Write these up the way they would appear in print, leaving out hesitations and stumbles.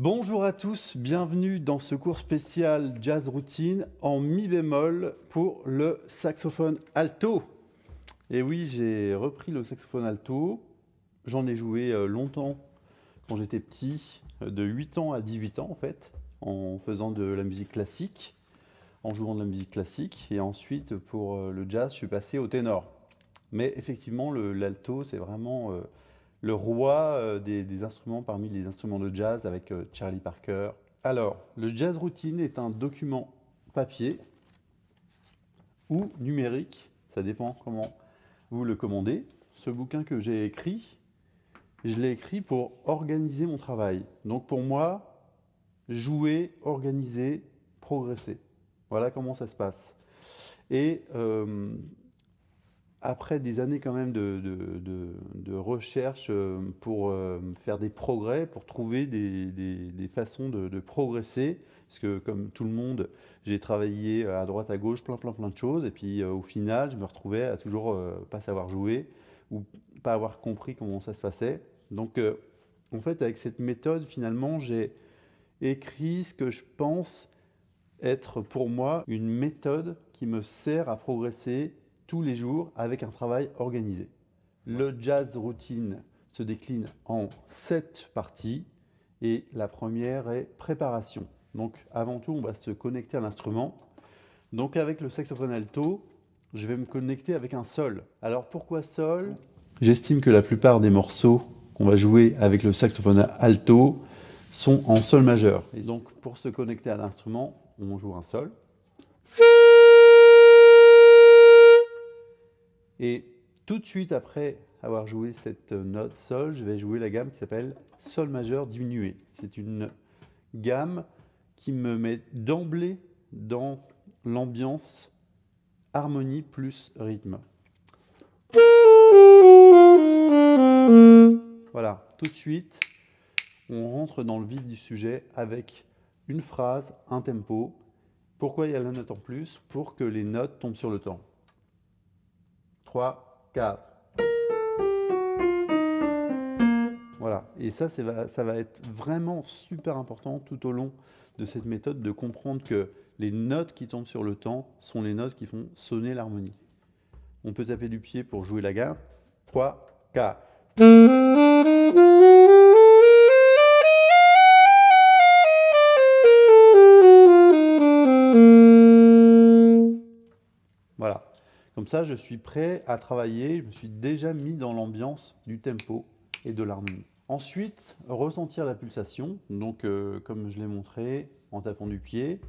Bonjour à tous, bienvenue dans ce cours spécial Jazz Routine en mi bémol pour le saxophone alto. Et oui, j'ai repris le saxophone alto, j'en ai joué longtemps quand j'étais petit, de 8 ans à 18 ans en fait, en faisant de la musique classique, en jouant de la musique classique, et ensuite pour le jazz, je suis passé au ténor. Mais effectivement, l'alto, c'est vraiment le roi des instruments parmi les instruments de jazz avec Charlie Parker. Alors, le Jazz Routine est un document papier ou numérique, ça dépend comment vous le commandez. Ce bouquin que j'ai écrit, je l'ai écrit pour organiser mon travail. Donc pour moi, jouer, organiser, progresser. Voilà comment ça se passe. Et après des années quand même de recherche pour faire des progrès, pour trouver des façons de progresser, parce que comme tout le monde, j'ai travaillé à droite, à gauche, plein de choses, et puis au final, je me retrouvais à toujours pas savoir jouer, ou pas avoir compris comment ça se passait. Donc en fait, avec cette méthode, finalement, j'ai écrit ce que je pense être pour moi une méthode qui me sert à progresser tous les jours avec un travail organisé. Le jazz routine se décline en 7 parties et la première est préparation. Donc avant tout, on va se connecter à l'instrument. Donc avec le saxophone alto, je vais me connecter avec un sol. Alors pourquoi sol? J'estime que la plupart des morceaux qu'on va jouer avec le saxophone alto sont en sol majeur. Et donc pour se connecter à l'instrument, on joue un sol. Et tout de suite après avoir joué cette note sol, je vais jouer la gamme qui s'appelle sol majeur diminué. C'est une gamme qui me met d'emblée dans l'ambiance harmonie plus rythme. Voilà, tout de suite, on rentre dans le vif du sujet avec une phrase, un tempo. Pourquoi il y a la note en plus? Pour que les notes tombent sur le temps. 3, 4. Voilà, et ça va être vraiment super important tout au long de cette méthode de comprendre que les notes qui tombent sur le temps sont les notes qui font sonner l'harmonie. On peut taper du pied pour jouer la gamme. 3, 4. Voilà, comme ça je suis prêt à travailler, je me suis déjà mis dans l'ambiance du tempo et de l'harmonie. Ensuite, ressentir la pulsation, donc comme je l'ai montré, en tapant du pied,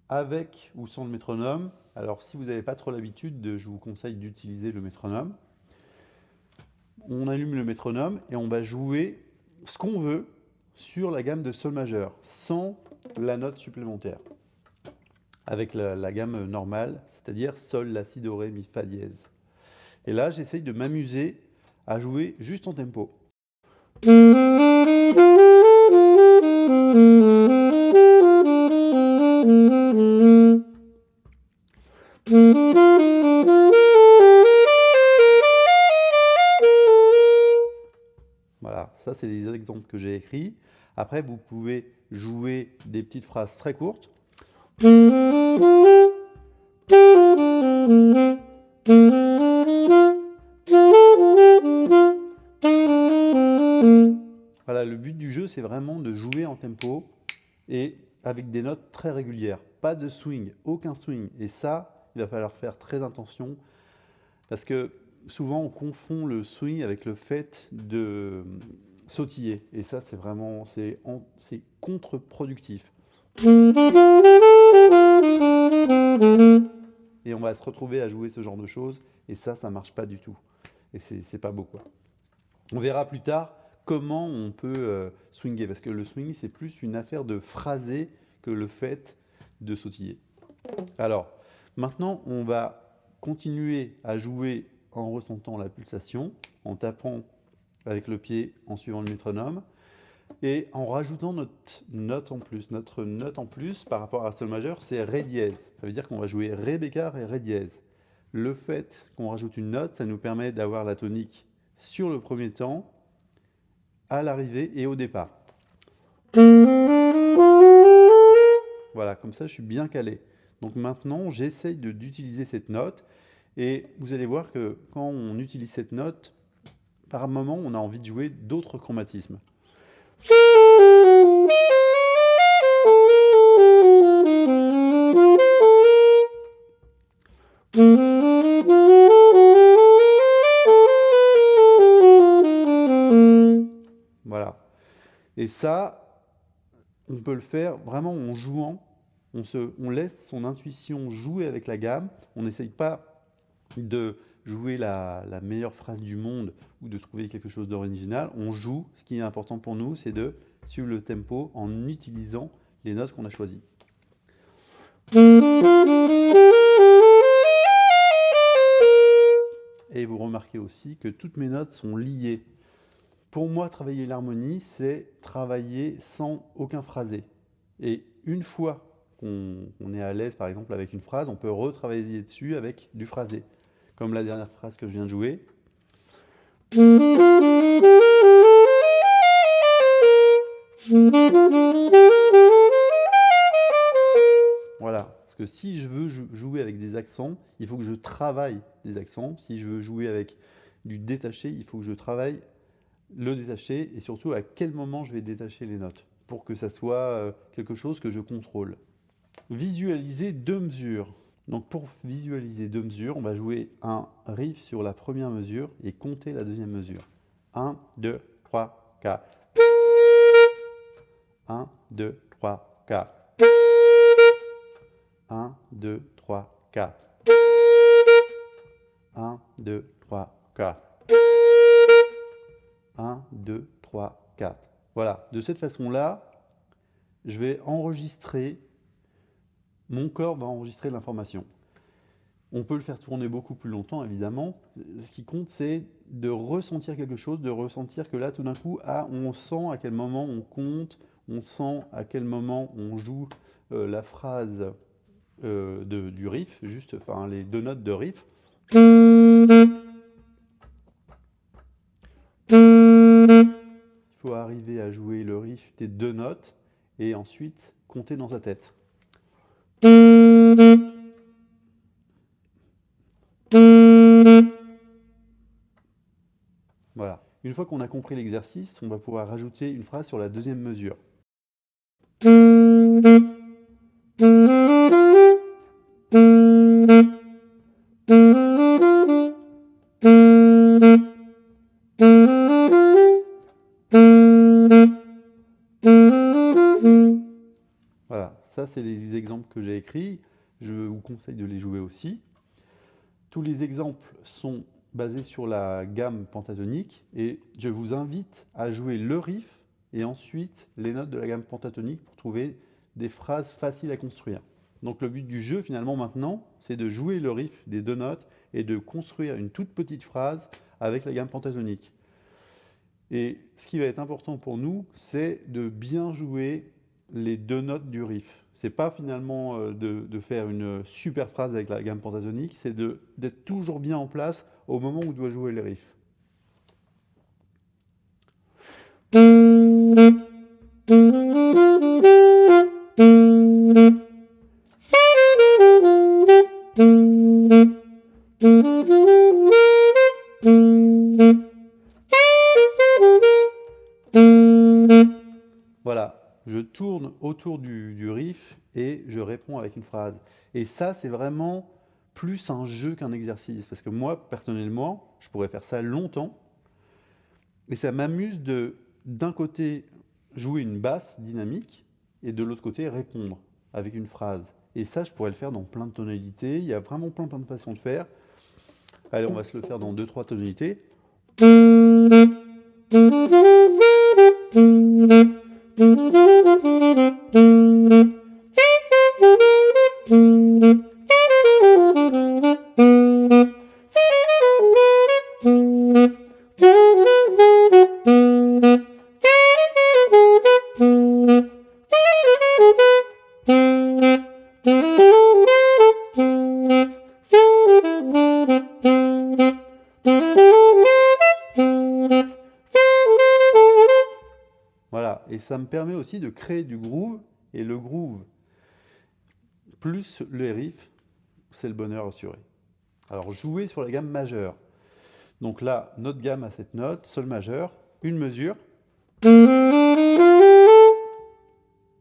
avec ou sans le métronome. Alors si vous n'avez pas trop l'habitude, je vous conseille d'utiliser le métronome. On allume le métronome et on va jouer ce qu'on veut sur la gamme de sol majeur, sans la note supplémentaire. Avec la gamme normale, c'est-à-dire sol, la, si, do, ré, mi, fa dièse. Et là, j'essaye de m'amuser à jouer juste en tempo. Voilà, ça c'est des exemples que j'ai écrits. Après, vous pouvez jouer des petites phrases très courtes. Voilà, le but du jeu, c'est vraiment de jouer en tempo et avec des notes très régulières. Pas de swing, aucun swing. Et ça, il va falloir faire très attention parce que souvent, on confond le swing avec le fait de sautiller. Et ça, c'est vraiment, c'est contre-productif. Et on va se retrouver à jouer ce genre de choses. Et ça marche pas du tout. Et c'est pas beau, quoi. On verra plus tard comment on peut swinger. Parce que le swing, c'est plus une affaire de phraser que le fait de sautiller. Alors, maintenant, on va continuer à jouer en ressentant la pulsation, en tapant avec le pied, en suivant le métronome, et en rajoutant notre note en plus. Notre note en plus, par rapport à sol majeur, c'est ré dièse. Ça veut dire qu'on va jouer ré bécard et ré dièse. Le fait qu'on rajoute une note, ça nous permet d'avoir la tonique sur le premier temps, à l'arrivée et au départ. Voilà, comme ça, je suis bien calé. Donc maintenant, j'essaye d'utiliser cette note. Et vous allez voir que quand on utilise cette note, par moment, on a envie de jouer d'autres chromatismes. Voilà. Et ça, on peut le faire vraiment en jouant. On laisse son intuition jouer avec la gamme. On n'essaye pas de jouer la meilleure phrase du monde ou de trouver quelque chose d'original. On joue. Ce qui est important pour nous, c'est de suivre le tempo en utilisant les notes qu'on a choisies. Et vous remarquez aussi que toutes mes notes sont liées. Pour moi, travailler l'harmonie, c'est travailler sans aucun phrasé. Et une fois qu'on est à l'aise, par exemple, avec une phrase, on peut retravailler dessus avec du phrasé. Comme la dernière phrase que je viens de jouer. Voilà. Parce que si je veux jouer avec des accents, il faut que je travaille des accents. Si je veux jouer avec du détaché, il faut que je travaille le détacher et surtout à quel moment je vais détacher les notes pour que ça soit quelque chose que je contrôle. Visualiser deux mesures. Donc pour visualiser deux mesures, on va jouer un riff sur la première mesure et compter la deuxième mesure. 1, 2, 3, 4. 1, 2, 3, 4. 1, 2, 3, 4. 1, 2, 3, 4. 1, 2, 3, 4. Voilà, de cette façon-là, je vais enregistrer, mon corps va enregistrer l'information. On peut le faire tourner beaucoup plus longtemps, évidemment. Ce qui compte, c'est de ressentir quelque chose, de ressentir que là, tout d'un coup, on sent à quel moment on compte, on sent à quel moment on joue la phrase du riff, juste, enfin, les deux notes de riff. Il faut arriver à jouer le riff des deux notes et ensuite compter dans sa tête. Voilà. Une fois qu'on a compris l'exercice, on va pouvoir rajouter une phrase sur la deuxième mesure. Voilà, ça c'est les exemples que j'ai écrits. Je vous conseille de les jouer aussi. Tous les exemples sont basés sur la gamme pentatonique et je vous invite à jouer le riff et ensuite les notes de la gamme pentatonique pour trouver des phrases faciles à construire. Donc le but du jeu finalement maintenant, c'est de jouer le riff des deux notes et de construire une toute petite phrase avec la gamme pentatonique. Et ce qui va être important pour nous, c'est de bien jouer les deux notes du riff. C'est pas finalement de faire une super phrase avec la gamme pentatonique, c'est d'être toujours bien en place au moment où on doit jouer le riff. Voilà, je tourne autour du riff et je réponds avec une phrase. Et ça, c'est vraiment plus un jeu qu'un exercice. Parce que moi, personnellement, je pourrais faire ça longtemps. Et ça m'amuse d'un côté, jouer une basse dynamique et de l'autre côté, répondre avec une phrase. Et ça, je pourrais le faire dans plein de tonalités. Il y a vraiment plein de façons de faire. Allez, on va se le faire dans 2-3 tonalités. Voilà, et ça me permet aussi de créer du groove, et le groove plus le riff, c'est le bonheur assuré. Alors, jouer sur la gamme majeure. Donc là, notre gamme à cette note, sol majeur, une mesure,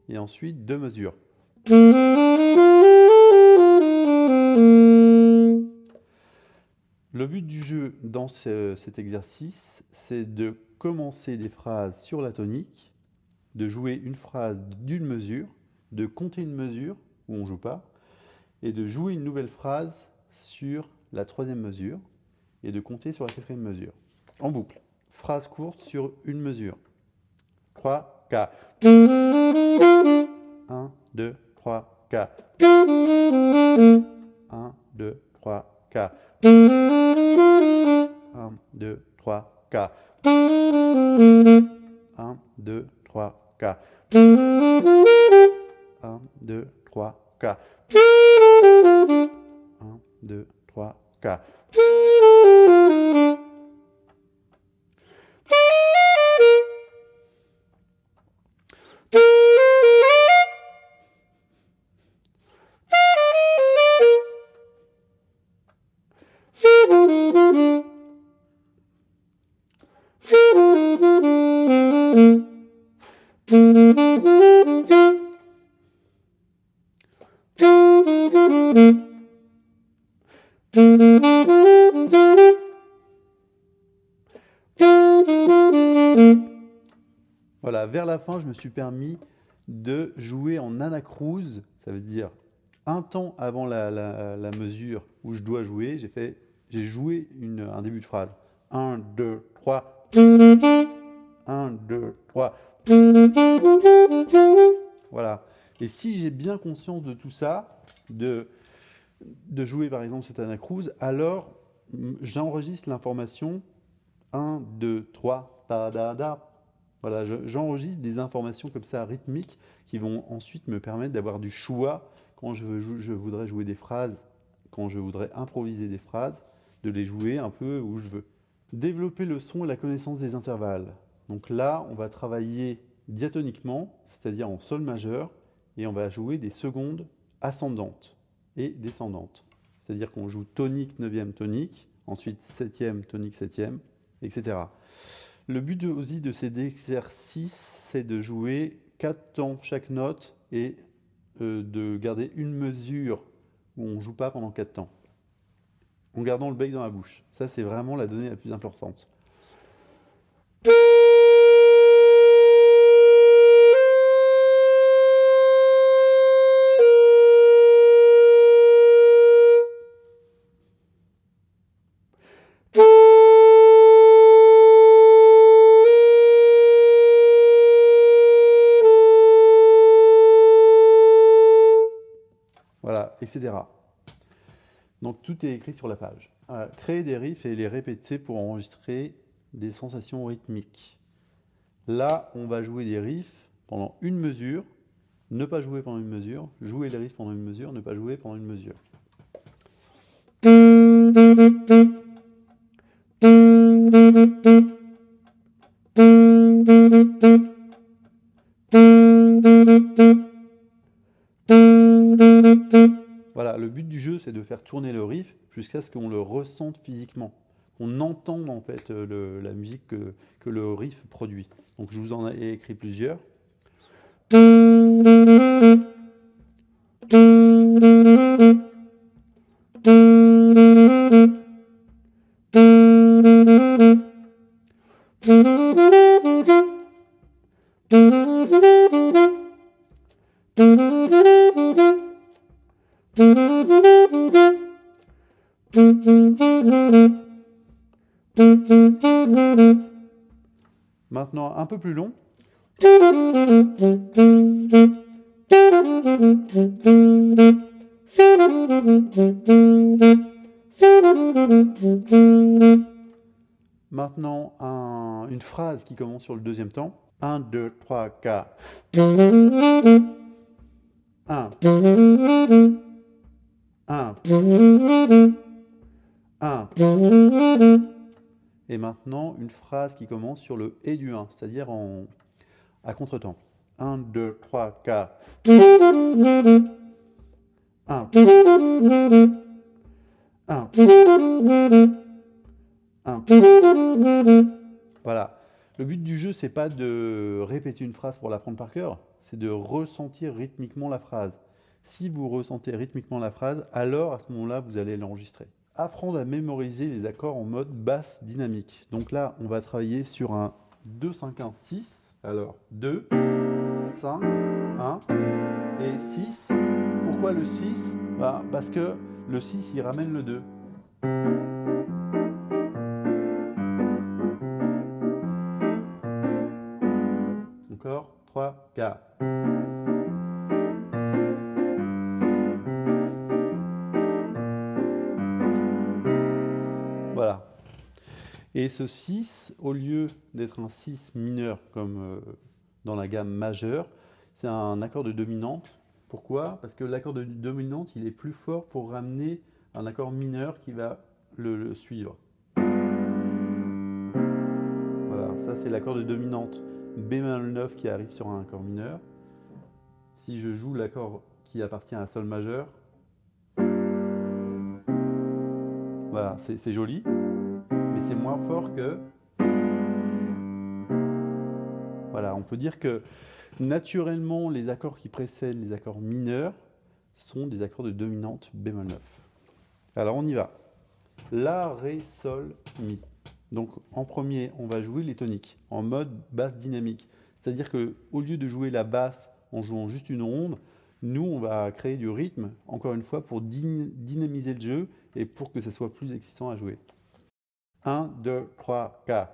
et ensuite deux mesures. Le but du jeu dans cet exercice, c'est de commencer des phrases sur la tonique, de jouer une phrase d'une mesure, de compter une mesure où on ne joue pas, et de jouer une nouvelle phrase sur la troisième mesure, et de compter sur la quatrième mesure. En boucle. Phrase courte sur une mesure. 3, 4. 1, 2, 3, 4. 1, 2, 3, 4. 1, 2, 3, 4. 1, 2, 3, 4. 1, 2, 3, 4. 1, 2, 3, 4. Voilà, vers la fin, je me suis permis de jouer en anacrouse, ça veut dire un temps avant la mesure où je dois jouer, j'ai joué un début de phrase. 1, 2, 3. 1, 2, 3. Voilà. Et si j'ai bien conscience de tout ça, de jouer par exemple cette anacrouse, alors j'enregistre l'information 1, 2, 3, ta, da, da. Voilà, j'enregistre des informations comme ça rythmiques qui vont ensuite me permettre d'avoir du choix quand je voudrais jouer des phrases, quand je voudrais improviser des phrases, de les jouer un peu où je veux. Développer le son et la connaissance des intervalles. Donc là, on va travailler diatoniquement, c'est-à-dire en sol majeur, et on va jouer des secondes ascendantes et descendantes. C'est-à-dire qu'on joue tonique, 9e tonique, ensuite 7e, tonique 7e, etc. Le but aussi de ces exercices, c'est de jouer 4 temps chaque note et de garder une mesure où on ne joue pas pendant 4 temps, en gardant le bec dans la bouche. Ça, c'est vraiment la donnée la plus importante. Voilà, etc. Donc tout est écrit sur la page. Créer des riffs et les répéter pour enregistrer des sensations rythmiques. Là, on va jouer des riffs pendant une mesure, ne pas jouer pendant une mesure, jouer les riffs pendant une mesure, ne pas jouer pendant une mesure. Voilà, le but du jeu, c'est de faire tourner le riff jusqu'à ce qu'on le ressente physiquement, qu'on entende en fait la musique que le riff produit. Donc je vous en ai écrit plusieurs. Maintenant, un peu plus long. Maintenant, une phrase qui commence sur le deuxième temps. 1, 2, 3, 4. 1. 1. 1. Et maintenant, une phrase qui commence sur le « et » du 1, c'est-à-dire à contre-temps. 1, 2, 3, 4. 1. 1. 1. Voilà. Le but du jeu, c'est pas de répéter une phrase pour l'apprendre par cœur, c'est de ressentir rythmiquement la phrase. Si vous ressentez rythmiquement la phrase, alors à ce moment-là, vous allez l'enregistrer. Apprendre à mémoriser les accords en mode basse dynamique. Donc là, on va travailler sur un 2, 5, 1, 6. Alors, 2, 5, 1 et 6. Pourquoi le 6 ? Parce que le 6, il ramène le 2. Encore 3, 4. Voilà. Et ce 6, au lieu d'être un 6 mineur comme dans la gamme majeure, c'est un accord de dominante. Pourquoi ? Parce que l'accord de dominante, il est plus fort pour ramener un accord mineur qui va le suivre. Voilà, ça c'est l'accord de dominante bémol 9 qui arrive sur un accord mineur. Si je joue l'accord qui appartient à sol majeur, voilà, c'est joli, mais c'est moins fort que... Voilà, on peut dire que naturellement, les accords qui précèdent les accords mineurs sont des accords de dominante bémol 9. Alors on y va. La, ré, sol, mi. Donc en premier, on va jouer les toniques en mode basse dynamique. C'est-à-dire qu'au lieu de jouer la basse en jouant juste une onde, nous, on va créer du rythme, encore une fois, pour dynamiser le jeu et pour que ça soit plus excitant à jouer. 1, 2, 3, 4.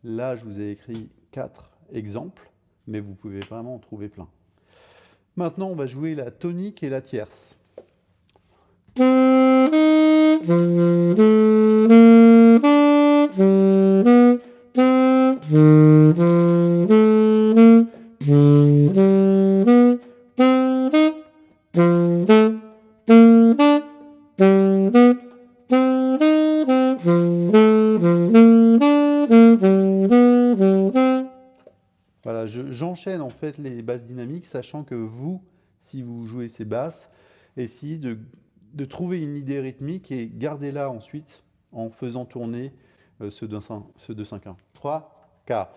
Là, je vous ai écrit 4 exemples, mais vous pouvez vraiment en trouver plein. Maintenant, on va jouer la tonique et la tierce. Voilà, j'enchaîne en fait les basses dynamiques, sachant que vous, si vous jouez ces basses, essayez de trouver une idée rythmique et gardez-la ensuite en faisant tourner ce 2-5-1. 3, 4.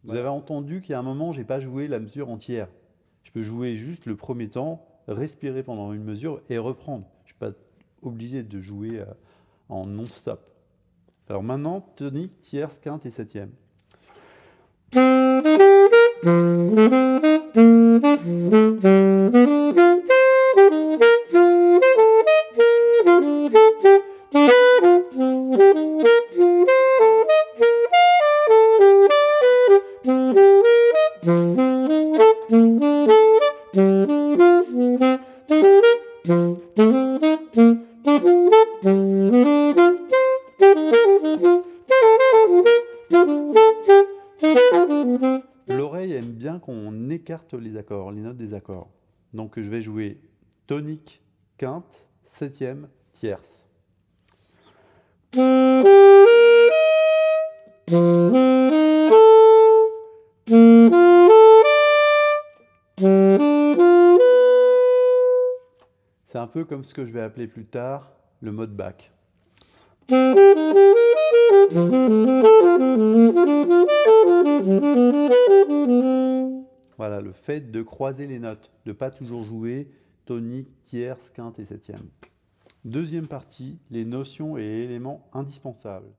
Vous avez entendu qu'il y a un moment, je n'ai pas joué la mesure entière. Je peux jouer juste le premier temps, respirer pendant une mesure et reprendre. Je ne suis pas obligé de jouer en non-stop. Alors maintenant, tonique, tierce, quinte et septième. L'oreille aime bien qu'on écarte les accords, les notes des accords. Donc je vais jouer tonique, quinte, septième, tierce. C'est un peu comme ce que je vais appeler plus tard le mode Bach. Voilà, le fait de croiser les notes, de ne pas toujours jouer tonique, tierce, quinte et septième. Deuxième partie, les notions et éléments indispensables.